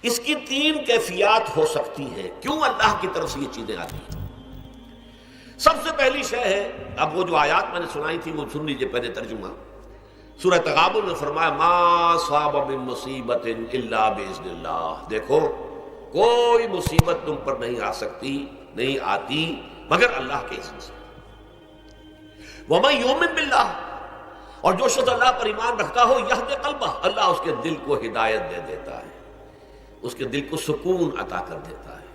اس کی تین کیفیات ہو سکتی ہیں کیوں اللہ کی طرف سے یہ چیزیں آتی ہیں۔ سب سے پہلی شے ہے، اب وہ جو آیات میں نے سنائی تھی وہ سن لیجیے پہلے ترجمہ۔ سورہ تغابن نے فرمایا ما صاب من مصیبت الا باذن اللہ، دیکھو کوئی مصیبت تم پر نہیں آ سکتی، نہیں آتی مگر اللہ کے اذن سے۔ ومن یؤمن باللہ، اور جو شخص اللہ پر ایمان رکھتا ہو یہد قلبہ، اللہ اس کے دل کو ہدایت دے دیتا ہے، اس کے دل کو سکون عطا کر دیتا ہے،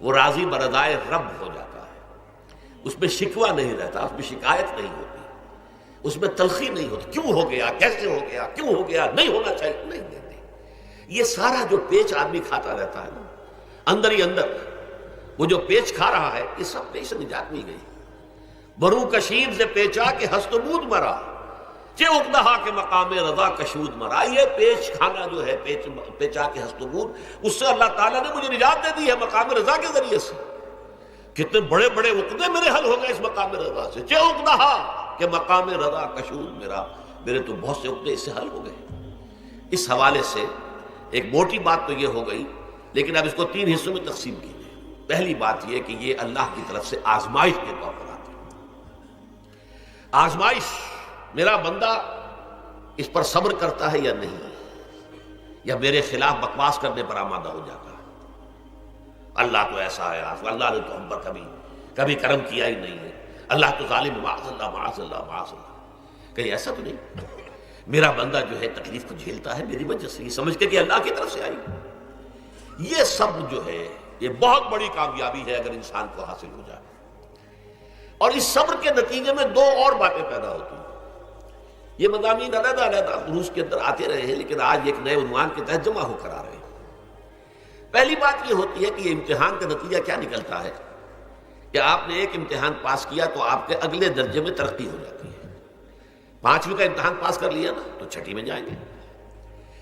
وہ راضی برضائے رب ہو جاتا ہے، اس میں شکوہ نہیں رہتا، اس میں شکایت نہیں ہوتی، اس میں تلخی نہیں ہوتی، کیوں ہو گیا، کیسے ہو گیا، کیوں ہو گیا، نہیں ہونا چاہیے، نہیں دیتے۔ یہ سارا جو پیچ آدمی کھاتا رہتا ہے نا اندر ہی اندر، وہ جو پیچ کھا رہا ہے، یہ سب پیچ سے نجات نہیں گئی۔ برو کشید سے پیچا کہ ہست و بود مرا، چے اقدہا کے مقام رضا کشود مرا۔ یہ پیچ کھانا جو ہے، پیچا کے ہست و بود، اس سے اللہ تعالیٰ نے مجھے نجات دے دی ہے مقام رضا کے ذریعے سے۔ کتنے بڑے بڑے عقدے میرے حل ہو گئے اس مقام رضا سے، چے اقدہا کہ مقام رضا کشود میرا، میرے تو بہت سے عقدے اس سے حل ہو گئے۔ اس حوالے سے ایک موٹی بات تو یہ ہو گئی، لیکن اب اس کو تین حصوں میں تقسیم کیجیے۔ پہلی بات یہ کہ یہ اللہ کی طرف سے آزمائش کے طور پر آتی ہے۔ آزمائش، میرا بندہ اس پر صبر کرتا ہے یا نہیں، یا میرے خلاف بکواس کرنے پر آمادہ ہو جاتا ہے۔ اللہ تو ایسا ہے، اللہ نے تو ہم پر کبھی کرم کیا ہی نہیں ہے، اللہ تو ظالم، معاذ اللہ معاذ اللہ معاذ اللہ۔ کہیں ایسا تو نہیں، میرا بندہ جو ہے تکلیف کو جھیلتا ہے میری وجہ سے، یہ سمجھ کے کہ اللہ کی طرف سے آئی۔ یہ سب جو ہے یہ بہت بڑی کامیابی ہے اگر انسان کو حاصل ہو جائے۔ اور اس صبر کے نتیجے میں دو اور باتیں پیدا ہوتی ہیں۔ یہ مضامین علیحدہ علیحدہ دروس کے اندر آتے رہے ہیں، لیکن آج ایک نئے عنوان کے تحت جمع ہو کر آ رہے ہیں۔ پہلی بات یہ ہوتی ہے کہ یہ امتحان کا نتیجہ کیا نکلتا ہے کہ آپ نے ایک امتحان پاس کیا تو آپ کے اگلے درجے میں ترقی ہو جاتی ہے۔ 5ویں کا امتحان پاس کر لیا نا تو 6ٹھی میں جائیں گے،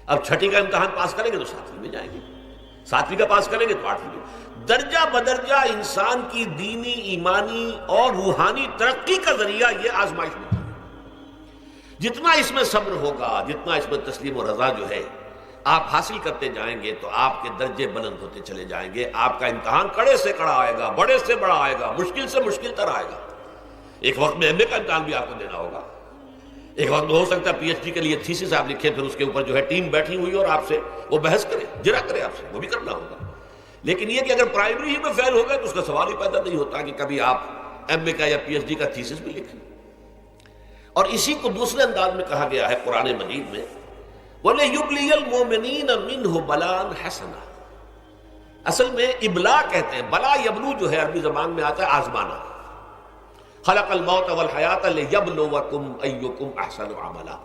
اب 6ٹھی کا امتحان پاس کریں گے تو 7ویں میں جائیں گے، 7ویں کا پاس کریں گے تو 8ویں میں۔ درجہ بدرجہ انسان کی دینی، ایمانی اور روحانی ترقی کا ذریعہ یہ آزمائش ہوتی ہے۔ جتنا اس میں صبر ہوگا، جتنا اس میں تسلیم و رضا جو ہے آپ حاصل کرتے جائیں گے تو آپ کے درجے بلند ہوتے چلے جائیں گے۔ آپ کا امتحان کڑے سے کڑا آئے گا، بڑے سے بڑا آئے گا، مشکل سے مشکل تر آئے گا۔ ایک وقت میں MA کا امتحان بھی آپ کو دینا ہوگا، ایک وقت میں ہو سکتا ہے PhD کے لیے تھیسس آپ لکھیں، پھر اس کے اوپر جو ہے ٹیم بیٹھی ہوئی اور آپ سے وہ بحث کرے، جرا کرے آپ سے، وہ بھی کرنا ہوگا۔ لیکن یہ کہ اگر پرائمری ہی میں فیل ہو گئے تو اس کا سوال ہی پیدا نہیں ہوتا کہ کبھی آپ MA کا یا PhD کا تھیسس بھی لکھیں۔ اور اسی کو دوسرے انداز میں کہا گیا ہے قرآن مجید میں، وَلِيُبْلِيَ الْمُؤْمِنِينَ مِنْهُ بَلَاءً حَسَنًا۔ اصل میں ابلا کہتے ہیں، بلا یبلو جو ہے عربی زبان میں آتا ہے آزمانا۔ خلق الموت والحیات لیبلوکم ایکم احسن عملا،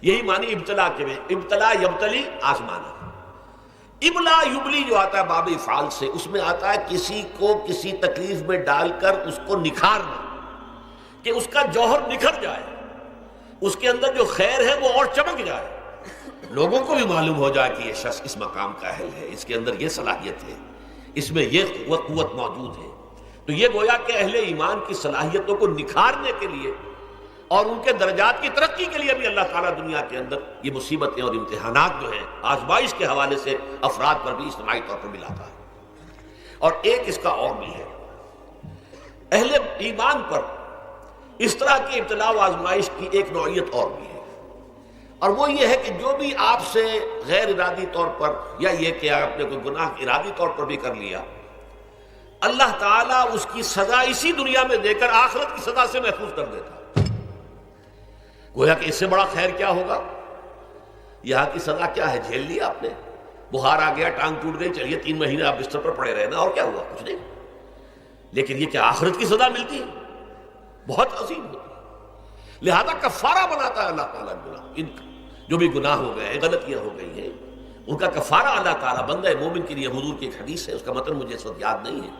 یہی معنی ابتلا کے میں، ابتلا یبتلی آزمانا۔ ابلا یبلی جو آتا ہے باب افعال سے، اس میں آتا ہے کسی کو کسی تکلیف میں ڈال کر اس کو نکھارنا، کہ اس کا جوہر نکھر جائے، اس کے اندر جو خیر ہے وہ اور چمک جائے، لوگوں کو بھی معلوم ہو جائے کہ یہ شخص اس مقام کا اہل ہے، اس کے اندر یہ صلاحیت ہے، اس میں یہ قوت موجود ہے۔ تو یہ گویا کہ اہل ایمان کی صلاحیتوں کو نکھارنے کے لیے اور ان کے درجات کی ترقی کے لیے بھی اللہ تعالیٰ دنیا کے اندر یہ مصیبتیں اور امتحانات جو ہیں آزمائش کے حوالے سے افراد پر بھی اجتماعی طور پر بھی لاتا ہے۔ اور ایک اس کا اور بھی ہے، اہل ایمان پر اس طرح کی ابتلاء و آزمائش کی ایک نوعیت اور بھی ہے، اور وہ یہ ہے کہ جو بھی آپ سے غیر ارادی طور پر، یا یہ کہ آپ نے کوئی گناہ ارادی طور پر بھی کر لیا، اللہ تعالیٰ اس کی سزا اسی دنیا میں دے کر آخرت کی سزا سے محفوظ کر دیتا۔ گویا کہ اس سے بڑا خیر کیا ہوگا؟ یہاں کی سزا کیا ہے، جھیل لیا آپ نے، بخار آ گیا، ٹانگ ٹوٹ گئی، چلیے 3 مہینے آپ بستر پر پڑے رہے نا، اور کیا ہوا، کچھ نہیں۔ لیکن یہ کہ آخرت کی سزا ملتی ہے، بہت عظیم ہوتی ہے۔ لہذا کفارہ بناتا ہے اللہ تعالیٰ گناہ، ان جو بھی گناہ ہو گئے ہیں، غلطیاں ہو گئی ہیں، ان کا کفارہ اللہ تعالیٰ بندہ مومن کے لیے، حضور کی ایک حدیث ہے، اس کا متن مجھے اس وقت یاد نہیں ہے،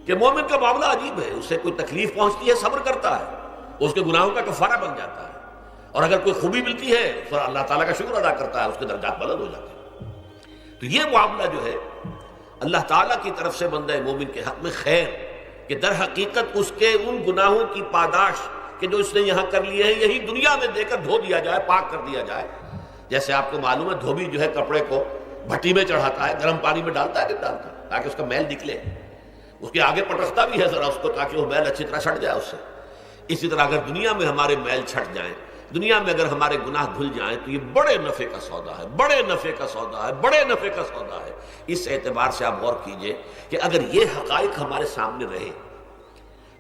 کہ مومن کا معاملہ عجیب ہے، اسے کوئی تکلیف پہنچتی ہے صبر کرتا ہے، اس کے گناہوں کا کفارہ بن جاتا ہے، اور اگر کوئی خوبی ملتی ہے تو اللہ تعالیٰ کا شکر ادا کرتا ہے، اس کے درجات بلند ہو جاتے ہیں۔ تو یہ معاملہ جو ہے اللہ تعالیٰ کی طرف سے بندہ مومن کے حق میں خیر، کہ در حقیقت اس کے ان گناہوں کی پاداش کہ جو اس نے یہاں کر لیے ہیں یہی دنیا میں دے کر دھو دیا جائے، پاک کر دیا جائے۔ جیسے آپ کو معلوم ہے دھوبی جو ہے کپڑے کو بھٹی میں چڑھاتا ہے، گرم پانی میں ڈالتا ہے کہ ڈالتا ہے تاکہ اس کا میل نکلے، اس کے آگے پٹکتا بھی ہے ذرا اس کو تاکہ وہ میل اچھی طرح چھٹ جائے اس سے۔ اسی طرح اگر دنیا میں ہمارے میل چھٹ جائیں، دنیا میں اگر ہمارے گناہ دھل جائیں تو یہ بڑے نفع کا سودا ہے، بڑے نفع کا سودا ہے، بڑے نفع کا سودا ہے۔ اس اعتبار سے آپ غور کیجئے کہ اگر یہ حقائق ہمارے سامنے رہے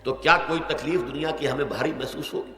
تو کیا کوئی تکلیف دنیا کی ہمیں بھاری محسوس ہوگی؟